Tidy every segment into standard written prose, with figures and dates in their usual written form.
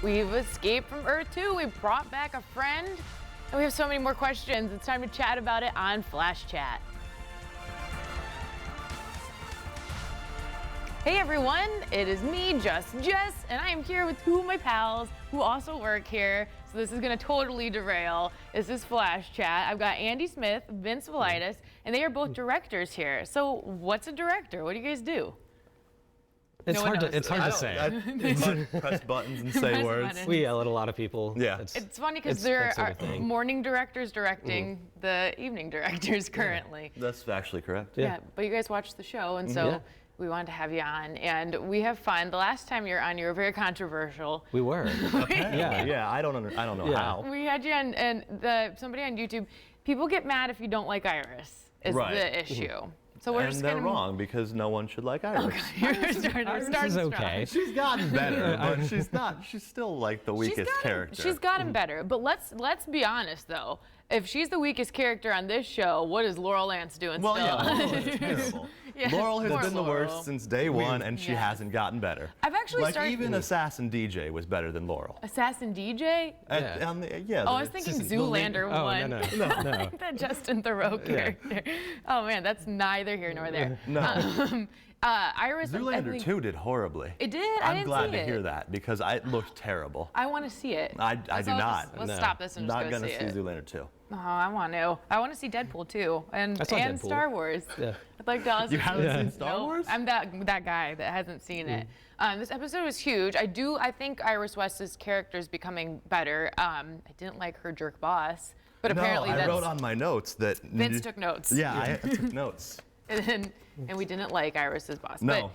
We've escaped from Earth-2. We brought back a friend. And we have so many more questions. It's time to chat about it on Flash Chat. Hey everyone, it is me, Just Jess, and I am here with two of my pals who also work here. So this is gonna totally derail. This is Flash Chat. I've got Andy Smith, Vince Valaitis, and they are both directors here. So what's a director? What do you guys do? It's hard to say. Press buttons and say words. Buttons. We yell at a lot of people. Yeah. It's funny because there are morning directors directing the evening directors currently. That's actually correct. Yeah, but you guys watched the show, and so we wanted to have you on, and we have fun. The last time you were on, you were very controversial. We were. Yeah. I don't know how. We had you on, and somebody on YouTube. People get mad if you don't like Iris. Is the issue. So we're just they're wrong because no one should like Iris. Iris is okay. She's gotten better, but she's not. She's still like the weakest character. She's gotten better, but let's be honest though. If she's the weakest character on this show, what is Laurel Lance doing still? Yeah, Laurel is terrible. Laurel has been the worst since day one, and she hasn't gotten better. I've actually started. Even Assassin DJ was better than Laurel. Assassin DJ? Oh, I was thinking Zoolander one. No. That Justin Theroux character. Oh man, that's neither here nor there. No. Iris. Zoolander 2 did horribly. It did. I'm glad to hear that because it looked terrible. I want to see it. I do not. Let's stop this and just go see it. Not gonna see Zoolander 2. Oh, I want to. I want to see Deadpool too, and Star Wars. Yeah. I'd like to also. You haven't seen Star Wars? I'm that guy that hasn't seen it. This episode was huge. I think Iris West's character is becoming better. I didn't like her jerk boss, but apparently I wrote on my notes that Vince took notes. Yeah, I took notes. And we didn't like Iris's boss. No. But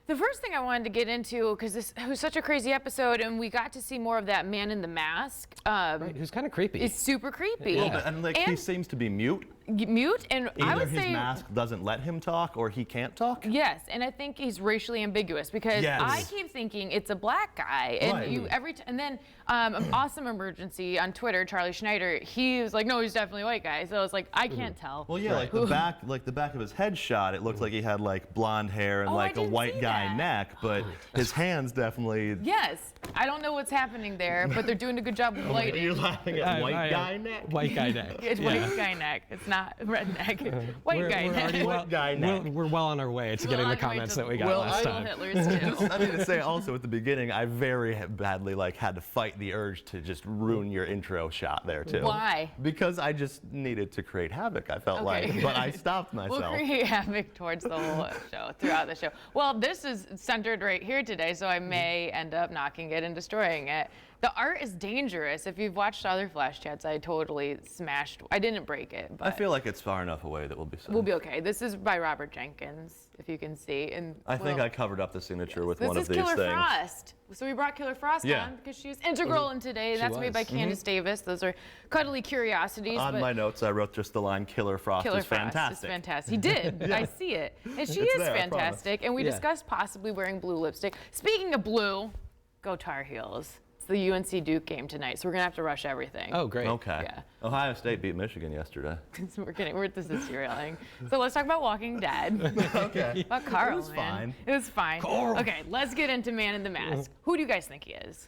the first thing I wanted to get into, because this was such a crazy episode, and we got to see more of that man in the mask. Who's kind of creepy. It's super creepy. Yeah. And he seems to be mute. Mute, and I would Either his say mask doesn't let him talk, or he can't talk. Yes, and I think he's racially ambiguous because I keep thinking it's a black guy, and and then Awesome Emergency on Twitter, Charlie Schneider, he was like, no, he's definitely a white guy. So I was like, I can't tell. Well, yeah, like the back of his head shot, it looked like he had like blonde hair and like a white guy neck, but his hands definitely. Yes, I don't know what's happening there, but they're doing a good job with lighting. You're laughing at white guy neck. White guy neck. It's white guy neck. It's not redneck. White guy neck. We're well on our way to getting the comments that we got last time. Hitlers too. I need to say also at the beginning, I very badly had to fight the urge to just ruin your intro shot there too. Why? Because I just needed to create havoc. I felt like, but I stopped myself. We'll create havoc towards the whole show, throughout the show. Well, this is centered right here today, so I may end up knocking it and destroying it. The art is dangerous. If you've watched other Flash Chats, I totally smashed. I didn't break it, but I feel like it's far enough away that we'll be safe. We'll be okay. This is by Robert Jenkins, if you can see. And I think I covered up the signature with one of these This is things. Killer Frost. So we brought Killer Frost on because she was integral in today. That's made by Candace Davis. Those are cuddly curiosities. On my notes, I wrote just the line, Killer Frost is fantastic. Is fantastic. He did. I see it. And she is fantastic. And we discussed possibly wearing blue lipstick. Speaking of blue, go Tar Heels. The UNC Duke game tonight, so we're gonna have to rush everything. Oh, great. Okay. Yeah. Ohio State beat Michigan yesterday. This is derailing. So let's talk about Walking Dead. Okay. About Carl. It was fine. It was fine. Carl. Okay, let's get into Man in the Mask. Who do you guys think he is?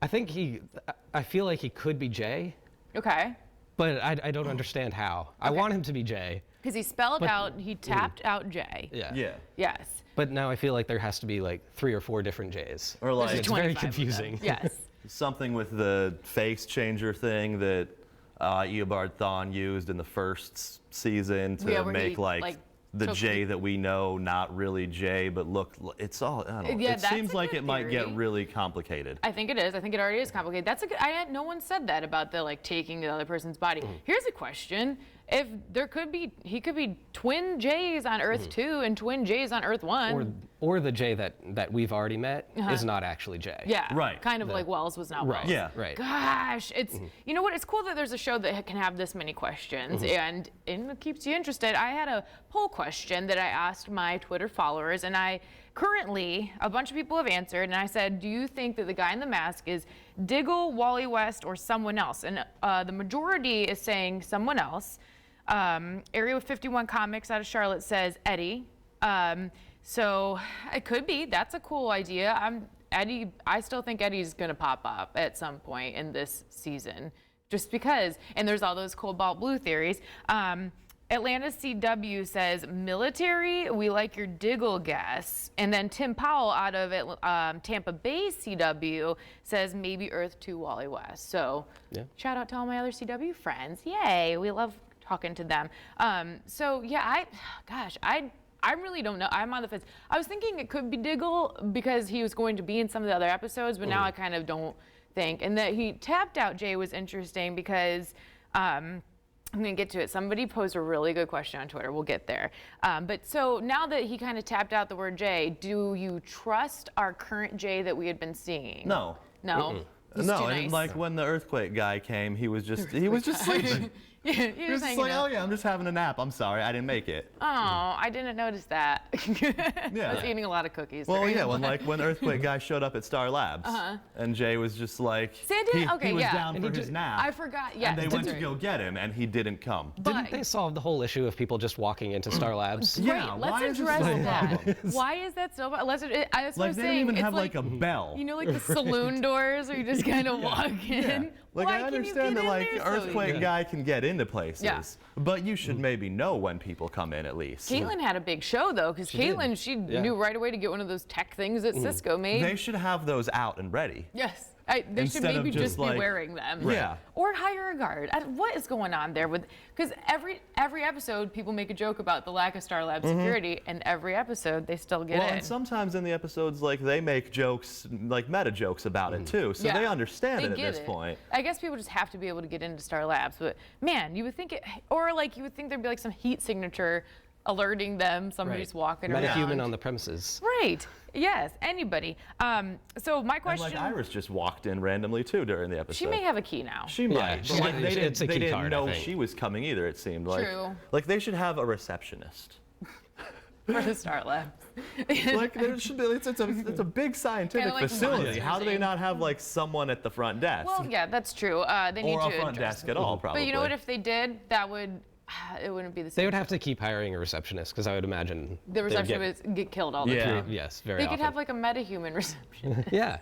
I feel like he could be Jay. Okay. But I don't understand how. I want him to be Jay. Because he spelled out, he tapped out Jay. Yeah. Yes. But now I feel like there has to be like 3 or 4 different Jays. Or like it's very confusing. Yes. Something with the face changer thing that Eobard Thawne used in the first season to make the Jay that we know not really Jay, but it's all, I don't know. It seems like it might get really complicated. I think it is. I think it already is complicated. That's a good, no one said that about the taking the other person's body. Here's a question. If he could be twin Jays on Earth-2 and twin Jays on Earth-1. Or the Jay that we've already met is not actually Jay. Yeah. Right. Kind of like Wells was not Wells. Yeah. Right. Gosh, it's you know what? It's cool that there's a show that can have this many questions and it keeps you interested. I had a poll question that I asked my Twitter followers, and currently a bunch of people have answered, and I said, do you think that the guy in the mask is Diggle, Wally West, or someone else? And the majority is saying someone else. Area 51 Comics out of Charlotte says Eddie. So it could be. That's a cool idea. Eddie, I still think Eddie's going to pop up at some point in this season, just because. And there's all those Cobalt Blue theories. Atlanta CW says, military, we like your Diggle guess. And then Tim Powell out of Tampa Bay CW says maybe Earth-2 Wally West. So shout out to all my other CW friends. Yay, we love talking to them. So yeah, I really don't know. I'm on the fence. I was thinking it could be Diggle because he was going to be in some of the other episodes, but now I kind of don't think. And that he tapped out Jay was interesting because I'm going to get to it. Somebody posed a really good question on Twitter. We'll get there. But so now that he kind of tapped out the word Jay, do you trust our current Jay that we had been seeing? No. No? He's no, too and nice. like when the earthquake guy came, he was just sleeping. Yeah, He was just like, oh yeah, I'm just having a nap. I'm sorry, I didn't make it. Oh, I didn't notice that. Yeah. I was eating a lot of cookies. Well, yeah, when Earthquake guy showed up at Star Labs, and Jay was just like, he was down for his nap. I forgot. Yeah. And they went to go get him, and he didn't come. Didn't they solve the whole issue of people just walking into Star Labs? Yeah, right, why let's is this address so that. problem? Why is that so bad? That's what I was Like they saying. don't even It's have like a bell. You know, like the saloon doors where you just kind of walk in. Yeah. Like Why I can you understand get that in like there so Earthquake easy? guy can get into places, Yeah. but you should maybe know when people come in at least. Caitlin had a big show though, because Caitlin, she knew right away to get one of those tech things that Cisco made. They should have those out and ready. Yes. They should Instead of maybe just be like- wearing them. Yeah. Or hire a guard. What is going on there with? Because every episode people make a joke about the lack of Star Lab security, and every episode they still get Well, in. and sometimes in the episodes, like they make jokes, like meta jokes about it too, so they understand it at this point. I guess people just have to be able to get into Star Labs, but man, you would think or like you would think there'd be like some heat signature alerting them somebody's walking around. Metahuman on the premises. Right. Yes. Anybody. So my And question. like Iris just walked in randomly too during the episode. She may have a key now. She might. Yeah, But like, it's a they key didn't card, I know think. she was coming either. It seemed like. True. Like they should have a receptionist. For the Star Labs. Like there should be. It's a big scientific Kinda like facility. monsters How do they not have like someone at the front desk? Well, yeah, that's true. They need or to a front address desk at all, probably. But you know what? If they did, that would it wouldn't be the same. They would have to keep hiring a receptionist because I would imagine The they'd receptionist would get killed all the Yeah. time. Yes, very They often. could have like a metahuman receptionist. yeah.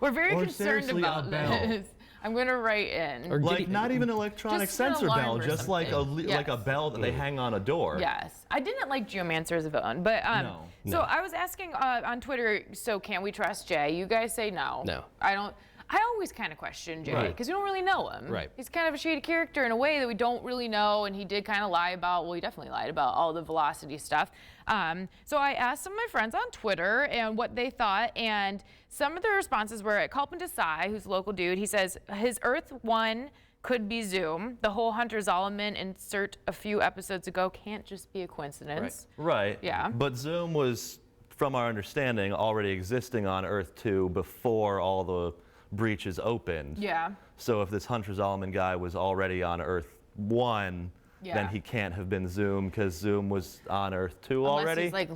We're very Or concerned seriously, about a bell. this. I'm gonna write in. Or Like Giddy- not even electronic Just an sensor alarm bell, or just like a something. like a Yes. bell that they hang on a door. Yes, I didn't like Geomancer as a villain, but No. So I was asking on Twitter. So can we trust Jay? You guys say no. No. I don't. I always kind of question Jay Right. because we don't really know him. Right. He's kind of a shady character in a way that we don't really know, and he did kind of lie about. Well, he definitely lied about all the velocity stuff. So I asked some of my friends on Twitter and what they thought, and some of the responses were Kalpin Desai, who's a local dude. He says his Earth-1 could be Zoom. The whole Hunter Zolomon insert a few episodes ago can't just be a coincidence. Right. Yeah. But Zoom was, from our understanding, already existing on Earth-2 before all the breaches opened. Yeah. So if this Hunter Zolomon guy was already on Earth-1, Yeah. then he can't have been Zoom because Zoom was on Earth-2 Unless already. he's like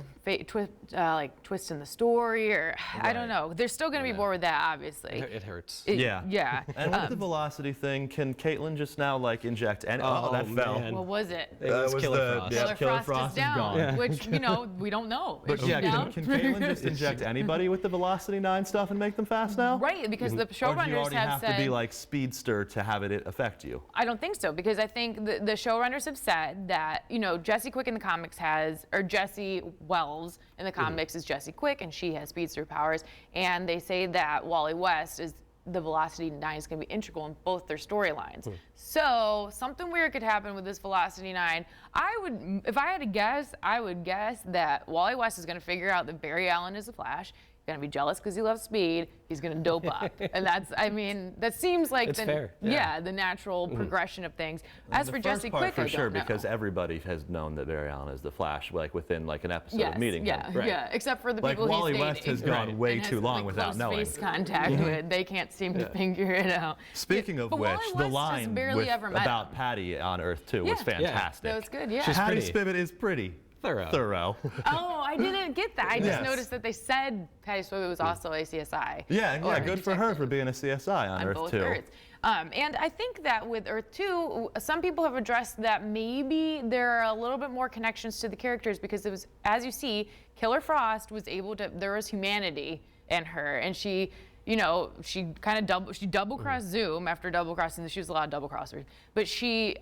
twisting the story, or I don't know. There's still gonna be more with that, obviously. It hurts. Yeah. Yeah. And with the velocity thing, can Caitlin just now like inject any? Oh, that fell. man. What was it? It was Killer Frost. Yeah, Killer Frost is is down, gone. which we don't know. But Is she yeah, down? can Caitlin just inject anybody with the Velocity 9 stuff and make them fast now? Right, because the Or do you showrunners already have to said. be like Speedster to have it affect you? I don't think so, because I think the showrunners have said that, Jesse Quick in the comics or Jesse Wells in the comics is Jesse Quick, and she has speedster powers. And they say that Wally West is the Velocity 9 is going to be integral in both their storylines. So something weird could happen with this Velocity 9. If I had to guess, I would guess that Wally West is going to figure out that Barry Allen is the Flash. He's going to be jealous because he loves speed. He's going to dope up. And that seems like It's fair, yeah. yeah, the natural progression of things. As The for first Jesse part Quick, for I sure, don't know. because everybody has known that Barry Allen is the Flash, like within like an episode Yes, of meeting yeah, him. yeah, except for the Like people Wally he's West has dating. gone way and too has, long like, without close knowing. face contact with. They can't seem to figure it out. Speaking of But which, Wally the West line just barely ever met about him. Patty on Earth-2 was Yeah. fantastic. That was good, yeah. She's Patty pretty. Spivot is pretty Thorough. Oh, I didn't get that. I just Yes. noticed that they said Patty Spivot was also a CSI. Yeah, and or yeah, a good for her detective for being a CSI on both Earth-2. Earths. And I think that with Earth-2, some people have addressed that maybe there are a little bit more connections to the characters because it was, as you see, Killer Frost was able to, there was humanity and her, and she, you know, she double crossed Zoom after double crossing. She was a lot of double crossers, but she,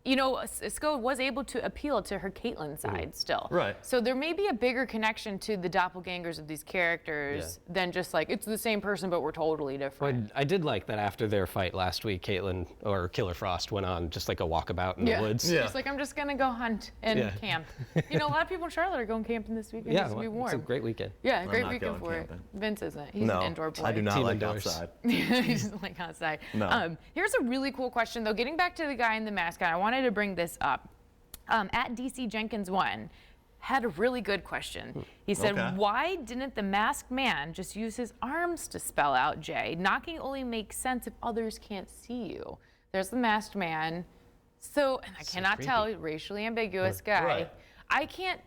you know, Sko was able to appeal to her Caitlyn side still. Right. So there may be a bigger connection to the doppelgangers of these characters than just like, it's the same person, but we're totally different. Well, I did like that after their fight last week, Caitlyn, or Killer Frost, went on just like a walkabout in the woods. Yeah. She's like, I'm just going to go hunt and camp. You know, a lot of people in Charlotte are going camping this weekend. Yeah, It's going to be warm. it's a great weekend. Yeah, great not weekend going for camping. it. Vince isn't. He's an indoor boy. I do not Team like indoors. outside. He doesn't like outside. No. Here's a really cool question, though. Getting back to the guy in the mask, I wanted to bring this up. At DC Jenkins 1 had a really good question. He said, why didn't the masked man just use his arms to spell out Jay? Knocking only makes sense if others can't see you. There's the masked man. So, and I cannot tell, racially ambiguous guy. Right. I can't,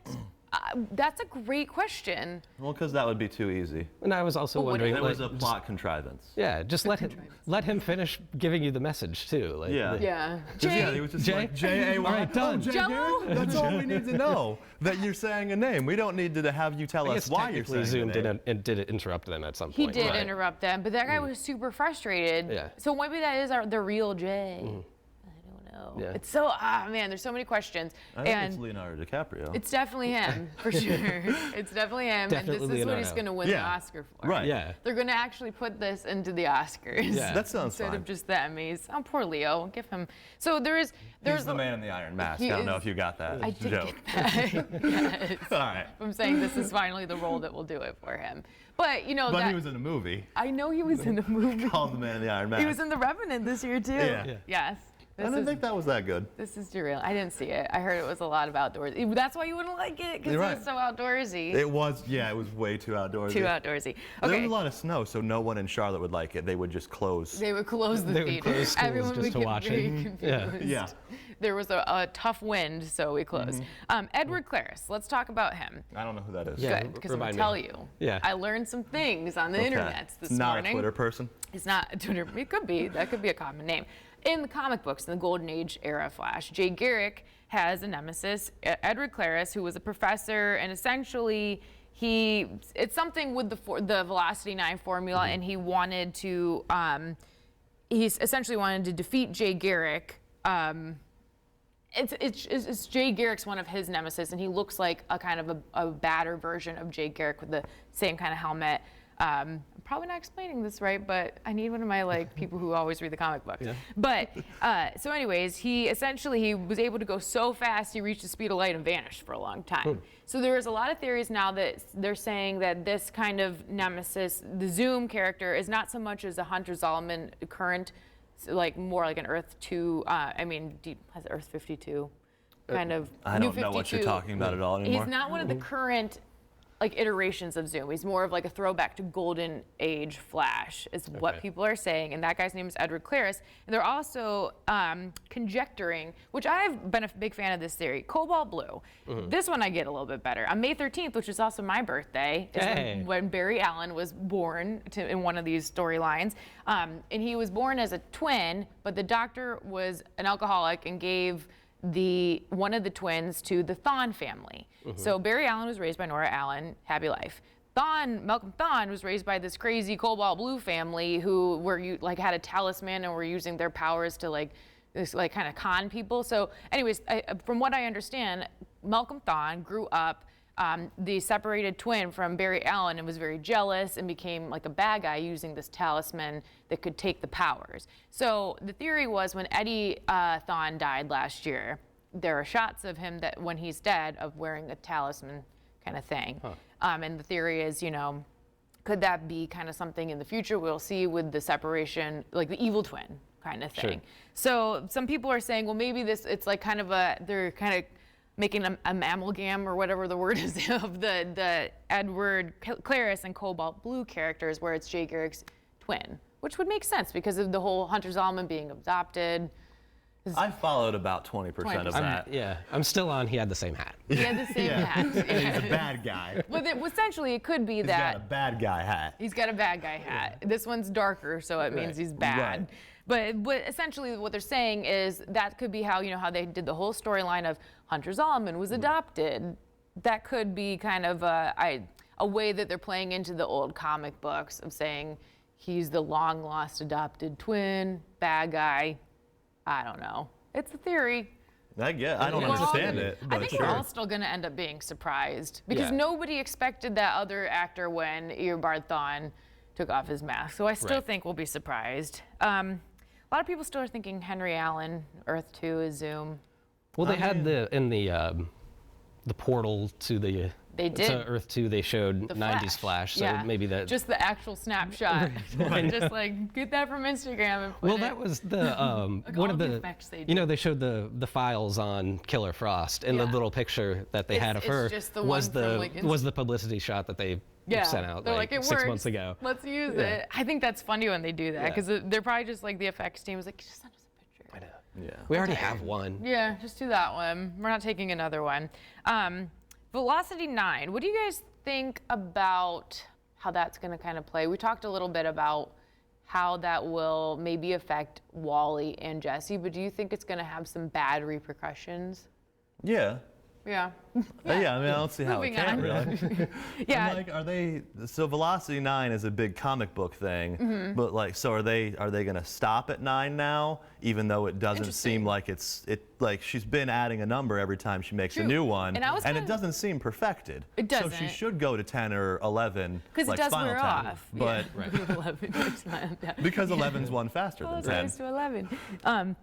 that's a great question. Well, because that would be too easy. And I was also wondering, It was a like, plot contrivance. just let him finish giving you the message too. Like, Yeah. Yeah. Yeah, he was just Jay? like, J-A-Y. All right, done. Jay Jello? Garrick? That's all we need to know, that you're saying a name. We don't need to have you tell I us guess why you're technically saying Zoom the name. did interrupt them at some He point. did Right. interrupt them, but that guy was super frustrated. Yeah. So maybe that is the real Jay. I don't know. Yeah. It's so, man, there's so many questions. I think and it's Leonardo DiCaprio. it's definitely him, for sure. It's definitely him, Definitely and this is what he's Leonardo. going to win the Oscar for. Right. Yeah. They're going to actually put this into the Oscars. Yeah. That sounds Instead fine. of just the Emmys. Oh, poor Leo. Give him. So there's He's the man in the iron mask. I He don't know is- if you got that I did joke. get that. Yes. All right. I'm saying this is finally the role that will do it for him. But, you know, But that, he was in a movie I know he was in a movie. called The Man in the Iron Mask. He was in The Revenant this year, too. Yeah. Yes. I didn't think that was that good. This is surreal. I didn't see it. I heard it was a lot of outdoors. That's why you wouldn't like it, because You're it right. was so outdoorsy. It was way too outdoorsy. Too outdoorsy. There Okay. was a lot of snow, so no one in Charlotte would like it. They would just close. They would close the They would theater. close schools Everyone just would to get watch very it. confused. Yeah. There was a tough wind, so we closed. Edward Claris, let's talk about him. I don't know who that is. Yeah. Good, because I'm remind gonna me. tell you. Yeah. I learned some things on the Okay. internet this It's not morning. a Twitter person. It's not a Twitter. It could be. That could be a common name. In the comic books, in the Golden Age era Flash, Jay Garrick has a nemesis, Edward Claris, who was a professor, and essentially it's something with the Velocity 9 formula, and he wanted to, he's essentially wanted to defeat Jay Garrick. It's Jay Garrick's one of his nemesis, and he looks like a kind of a badder version of Jay Garrick with the same kind of helmet. I'm probably not explaining this right, but I need one of my people who always read the comic books. Yeah. But so anyways, he was able to go so fast he reached the speed of light and vanished for a long time. So there's a lot of theories now that they're saying that this kind of nemesis, the Zoom character, is not so much as a Hunter Zolomon current, more like an Earth-2. Has Earth 52 kind of? I New don't know what you're 52. talking about at all anymore. He's not one of the current iterations of Zoom. He's more of a throwback to Golden Age Flash, is what people are saying. And that guy's name is Edward Claris. And they're also conjecturing, which I've been a big fan of this theory, Cobalt Blue. This one I get a little bit better. On May 13th, which is also my birthday, is when Barry Allen was born in one of these storylines. And he was born as a twin, but the doctor was an alcoholic and gave one of the twins to the Thawne family. So Barry Allen was raised by Nora Allen, happy life. Malcolm Thawne was raised by this crazy Cobalt Blue family who had a talisman and were using their powers to kind of con people. So anyways, from what I understand, Malcolm Thawne grew up the separated twin from Barry Allen and was very jealous and became a bad guy using this talisman that could take the powers. So the theory was when Eddie Thawne died last year, there are shots of him that when he's dead of wearing a talisman kind of thing. And the theory is, could that be kind of something in the future we'll see with the separation, like the evil twin kind of thing. Sure. So some people are saying, well, maybe it's kind of they're kind of making an amalgam or whatever the word is of the Edward Claris and Cobalt Blue characters, where it's Jay Garrick's twin, which would make sense because of the whole Hunter Zolomon being adopted. I followed about 20% of that. I'm still on. He had the same hat. He had the same hat. He's a bad guy. Well, essentially, it could be He's that got a bad guy hat. he's got a bad guy hat. This one's darker, so it means he's bad. Right. But essentially, what they're saying is that could be how they did the whole storyline of Hunter Zolomon was adopted. That could be kind of a a way that they're playing into the old comic books of saying he's the long lost adopted twin, bad guy. I don't know. It's a theory. I don't understand it. I think we're all still going to end up being surprised because nobody expected that other actor when Eobard Thawne took off his mask. So I still think we'll be surprised. A lot of people still are thinking Henry Allen, Earth-2 is Zoom. Well, they had the portal to the to Earth-2. They showed the 90s Flash, so maybe that just the actual snapshot. Just like get that from Instagram and put that was the one of the they showed the files on Killer Frost, and the little picture that they had of her was the publicity shot that they sent out like 6 months ago. Let's use it. I think that's funny when they do that because they're probably just like the effects team was like, just send us a picture. I know. Yeah. We already have one. Yeah, just do that one. We're not taking another one. Velocity 9. What do you guys think about how that's going to kind of play? We talked a little bit about how that will maybe affect Wally and Jesse, but do you think it's going to have some bad repercussions? Yeah. Yeah. I mean, I don't see how it can really. Yeah. I'm like, so Velocity 9 is a big comic book thing, but like, so are they gonna stop at 9 now, even though it doesn't seem like like she's been adding a number every time she makes a new one, and it doesn't seem perfected. It doesn't. So she should go to 10 or 11, because like it does Final wear 10, off. but 11 because 11's one faster than 10. To 11.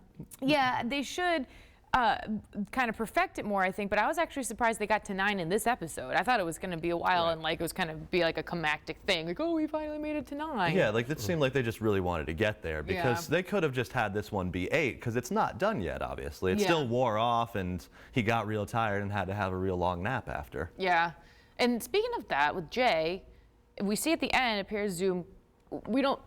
Yeah, they should. Kind of perfect it more, I think, but I was actually surprised they got to 9 in this episode. I thought it was going to be a while and like it was kind of be like a climactic thing, like, oh, we finally made it to 9. Yeah, like it seemed like they just really wanted to get there because they could have just had this one be 8 because it's not done yet, obviously. It still wore off and he got real tired and had to have a real long nap after. Yeah, and speaking of that, with Jay, we see at the end, it appears Zoom. Do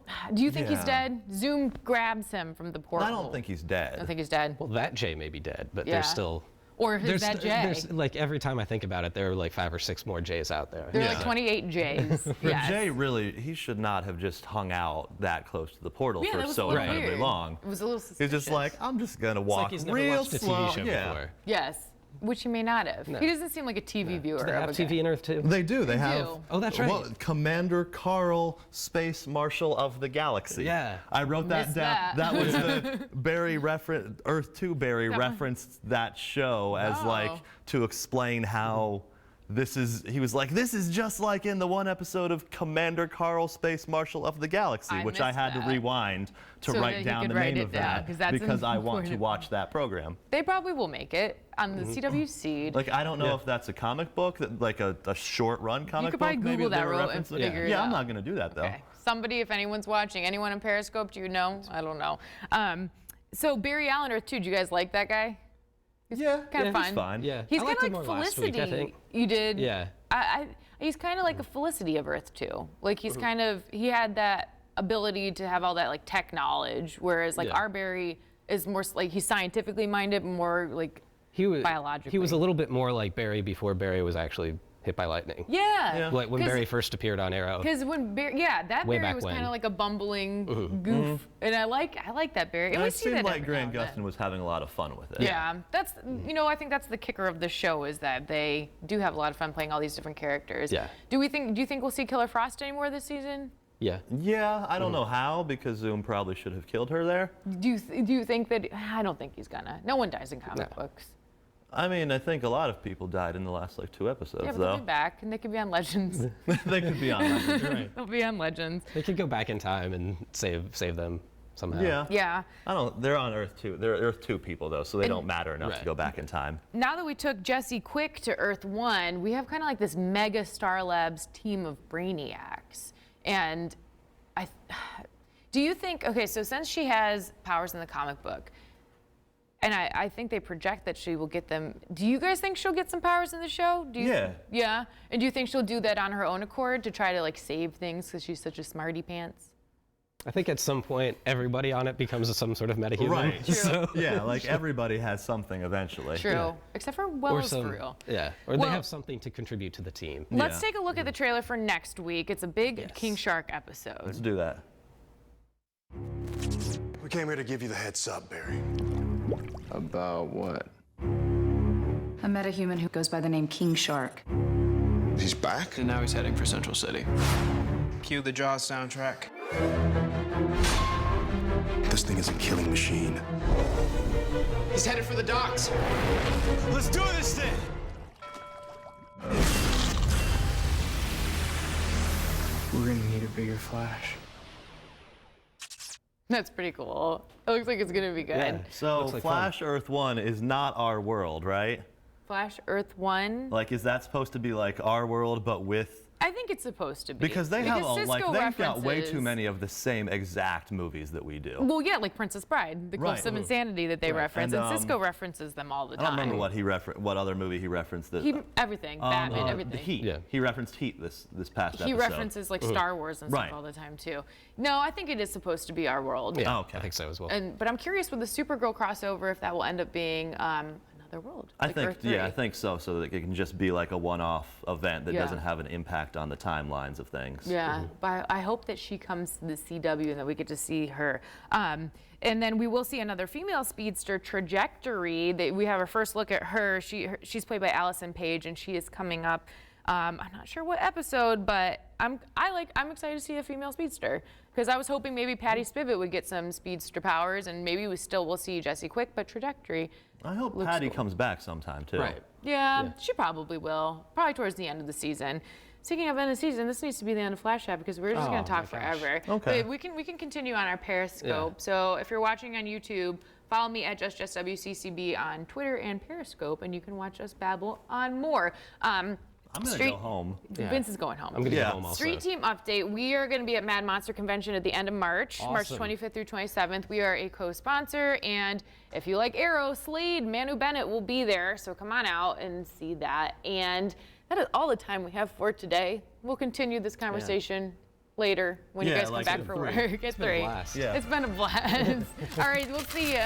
you think he's dead? Zoom grabs him from the portal. I don't think he's dead. I don't think he's dead. Well, that Jay may be dead, but there's still. Or is that Jay? There's, like, every time I think about it, there are like 5 or 6 more Jays out there. There are like 28 Jays. Yes. Jay really, he should not have just hung out that close to the portal for so incredibly long. It was a little suspicious. He's just like, I'm just going to walk it's like he's never real watched a slow. TV show before. Yes. Which he may not have. No. He doesn't seem like a TV viewer. Do they have TV in Earth-2? They do. They have. Oh, that's right. Well, Commander Carl, Space Marshal of the Galaxy. Yeah. I wrote that down. That was the Barry reference. Earth-2 Barry referenced that show as like to explain how this is. He was like, this is just like in the one episode of Commander Carl, Space Marshal of the Galaxy, which I had to rewind to write down the name of that because I want to watch that program. They probably will make it on the CW seed. Like, I don't know if that's a comic book, like a short run comic book. You could probably Google that real and figure it out. Yeah, I'm not going to do that though. Okay. Somebody, if anyone's watching, anyone in Periscope, do you know? I don't know. So Barry Allen, Earth-2, do you guys like that guy? He's kind of fun. He's fine. Yeah. He's kind of like Felicity. Week, I think. You did? Yeah. He's kind of like a Felicity of Earth-2. Like he's kind of, he had that ability to have all that like tech knowledge, whereas like our Barry is more like he's scientifically minded, more like biologically. He was a little bit more like Barry before Barry was actually hit by lightning. Yeah. Like when Barry first appeared on Arrow. Because when Barry, that Barry was kind of like a bumbling goof, and I like that Barry. And it seemed like Grant Gustin was having a lot of fun with it. Yeah, that's I think that's the kicker of the show is that they do have a lot of fun playing all these different characters. Yeah. Do you think we'll see Killer Frost anymore this season? Yeah. Yeah, I don't know how because Zoom probably should have killed her there. Do you think that? I don't think he's gonna. No one dies in comic books. I mean, I think a lot of people died in the last like 2 episodes, but though. they'll be back, and they could be on Legends. They could be on Legends, right? They'll be on Legends. They could go back in time and save them somehow. Yeah. Yeah. They're on Earth-2. They're Earth-2 people, though, so they don't matter enough to go back in time. Now that we took Jesse Quick to Earth-1, we have kind of like this mega Star Labs team of brainiacs. And do you think, okay, so since she has powers in the comic book, and I think they project that she will get them. Do you guys think she'll get some powers in the show? Yeah. And do you think she'll do that on her own accord to try to like save things because she's such a smarty pants? I think at some point everybody on it becomes some sort of metahuman. Right. True. So, yeah, like everybody has something eventually. True. Yeah. Except for Wells, for real. Yeah. Or they have something to contribute to the team. Let's take a look at the trailer for next week. It's a big King Shark episode. Let's do that. We came here to give you the heads up, Barry. About what? A metahuman who goes by the name King Shark. He's back? And now he's heading for Central City. Cue the Jaws soundtrack. This thing is a killing machine. He's headed for the docks. Let's do this thing! We're gonna need a bigger Flash. That's pretty cool. It looks like it's gonna be good. Yeah. So like Flash Earth-1 is not our world, right? Flash Earth-1. Like, is that supposed to be like our world, but with? I think it's supposed to be. Because they have they've got way references- too many of the same exact movies that we do. Well, yeah, like Princess Bride, the Cliffs of Insanity that they reference, and Cisco references them all the time. I don't remember what other movie he referenced. Everything, Batman, everything. The Heat. Yeah. He referenced Heat this past episode. He references like Star Wars and stuff all the time too. No, I think it is supposed to be our world. Yeah, okay. I think so as well. But I'm curious with the Supergirl crossover if that will end up being another world. I like think, Earth-3. yeah, I think so. So that it can just be like a one-off event that Yeah. doesn't have an impact on the timelines of things. Yeah, but I hope that she comes to the CW and that we get to see her. And then we will see another female speedster, Trajectory. We have our first look at her. She's played by Allison Page, and she is coming up. I'm not sure what episode, but I'm excited to see a female speedster because I was hoping maybe Patty Spivot would get some speedster powers, and maybe we still will see Jessie Quick, but Trajectory. I hope Patty comes back sometime too. Right. Yeah, she probably will. Probably towards the end of the season. Speaking of end of season, this needs to be the end of Flash Chat because we're just going to talk forever. Okay. But we can continue on our Periscope. Yeah. So if you're watching on YouTube, follow me at Just Jess WCCB on Twitter and Periscope, and you can watch us babble on more. I'm going to go home. Vince is going home. I'm going to go home also. Street Team update. We are going to be at Mad Monster Convention at the end of March, March 25th through 27th. We are a co-sponsor, and if you like Arrow, Slade, Manu Bennett will be there, so come on out and see that. And that is all the time we have for today. We'll continue this conversation later when you guys come back for work at 3. It's been a blast. It's been a blast. All right, we'll see you.